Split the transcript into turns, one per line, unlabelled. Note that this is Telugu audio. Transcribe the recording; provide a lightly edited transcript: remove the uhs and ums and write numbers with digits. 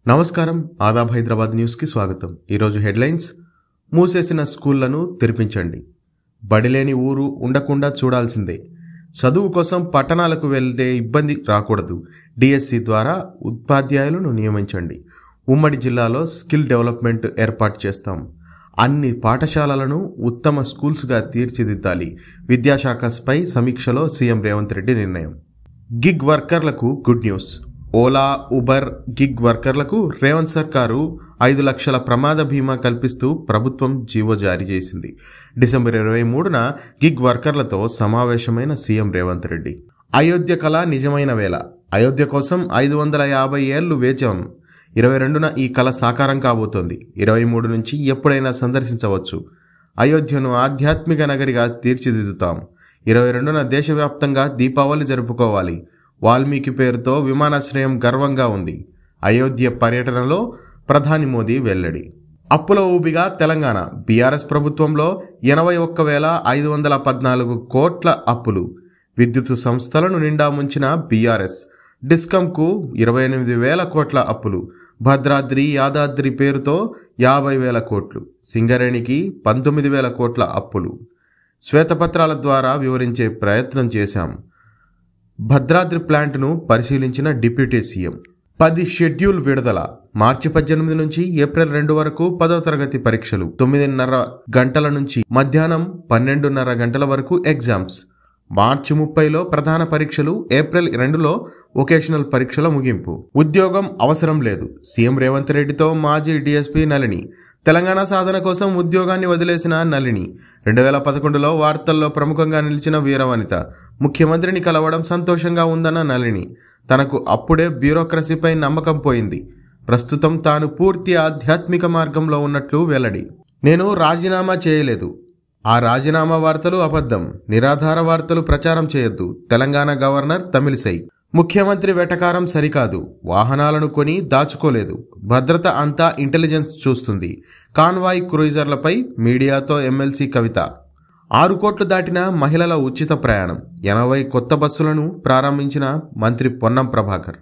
నమస్కారం. ఆదాబ్ హైదరాబాద్ న్యూస్కి స్వాగతం. ఈరోజు హెడ్లైన్స్. మూసేసిన స్కూళ్లను తెరిపించండి. బడిలేని ఊరు ఉండకుండా చూడాల్సిందే. చదువు కోసం పట్టణాలకు వెళ్లే ఇబ్బంది రాకూడదు. డిఎస్సి ద్వారా ఉపాధ్యాయులను నియమించండి. ఉమ్మడి జిల్లాలో స్కిల్ డెవలప్మెంట్ ఏర్పాటు చేస్తాం. అన్ని పాఠశాలలను ఉత్తమ స్కూల్స్గా తీర్చిదిద్దాలి. విద్యాశాఖపై సమీక్షలో సీఎం రేవంత్ రెడ్డి నిర్ణయం. గిగ్ వర్కర్లకు good news. Ola, Uber gig వర్కర్లకు రేవంత్ సర్కారు 5 లక్షల ప్రమాద బీమా కల్పిస్తూ ప్రభుత్వం జీవో జారీ చేసింది. డిసెంబర్ 23న గిగ్ వర్కర్లతో సమావేశమైన సీఎం రేవంత్ రెడ్డి. అయోధ్య కళ నిజమైన వేళ. అయోధ్య కోసం 550 ఏళ్లు వేచాం. 22న ఈ కళ సాకారం కాబోతోంది. 23 నుంచి ఎప్పుడైనా సందర్శించవచ్చు. అయోధ్యను ఆధ్యాత్మిక నగరిగా తీర్చిదిద్దుతాం. 22న దేశవ్యాప్తంగా దీపావళి జరుపుకోవాలి. వాల్మీకి పేరుతో విమానాశ్రయం గర్వంగా ఉంది. అయోధ్య పర్యటనలో ప్రధాని మోదీ వెల్లడి. అప్పుల ఊబిగా తెలంగాణ. బీఆర్ఎస్ ప్రభుత్వంలో 81,514 కోట్ల అప్పులు. విద్యుత్ సంస్థలను నిండా ముంచిన బీఆర్ఎస్. డిస్కంకు 28,000 కోట్ల అప్పులు. భద్రాద్రి, యాదాద్రి పేరుతో 50,000 కోట్లు. సింగరేణికి 19,000 కోట్ల అప్పులు. శ్వేతపత్రాల ద్వారా వివరించే ప్రయత్నం చేశాం. భద్రాద్రి ప్లాంట్ను పరిశీలించిన డిప్యూటీ సీఎం. 10 షెడ్యూల్ విడుదల. మార్చి 18 నుంచి ఏప్రిల్ 2 వరకు 10వ తరగతి పరీక్షలు. 9:30 గంటల నుంచి మధ్యాహ్నం 12:30 గంటల వరకు ఎగ్జామ్స్. మార్చి 30లో ప్రధాన పరీక్షలు. ఏప్రిల్ 2లో వొకేషనల్ పరీక్షల ముగింపు. ఉద్యోగం అవసరం లేదు. సీఎం రేవంత్ రెడ్డితో మాజీ డీఎస్పీ నళిని. తెలంగాణ సాధన కోసం ఉద్యోగాన్ని వదిలేసిన నళిని 2011లో వార్తల్లో ప్రముఖంగా నిలిచిన వీరవనిత. ముఖ్యమంత్రిని కలవడం సంతోషంగా ఉందన్న నళిని. తనకు అప్పుడే బ్యూరోక్రసీపై నమ్మకం పోయింది. ప్రస్తుతం తాను పూర్తి ఆధ్యాత్మిక మార్గంలో ఉన్నట్లు వెల్లడి. నేను రాజీనామా చేయలేదు. ఆ రాజీనామా వార్తలు అబద్ధం. నిరాధార వార్తలు ప్రచారం చేయొద్దు. తెలంగాణ గవర్నర్ తమిళిసై. ముఖ్యమంత్రి వెటకారం సరికాదు. వాహనాలను కొని దాచుకోలేదు. భద్రత అంతా ఇంటెలిజెన్స్ చూస్తుంది. కాన్వాయ్ క్రూయిజర్లపై మీడియాతో ఎమ్మెల్సీ కవిత. 6 కోట్లు దాటిన మహిళల ఉచిత ప్రయాణం. 80 కొత్త బస్సులను ప్రారంభించిన మంత్రి పొన్నం ప్రభాకర్.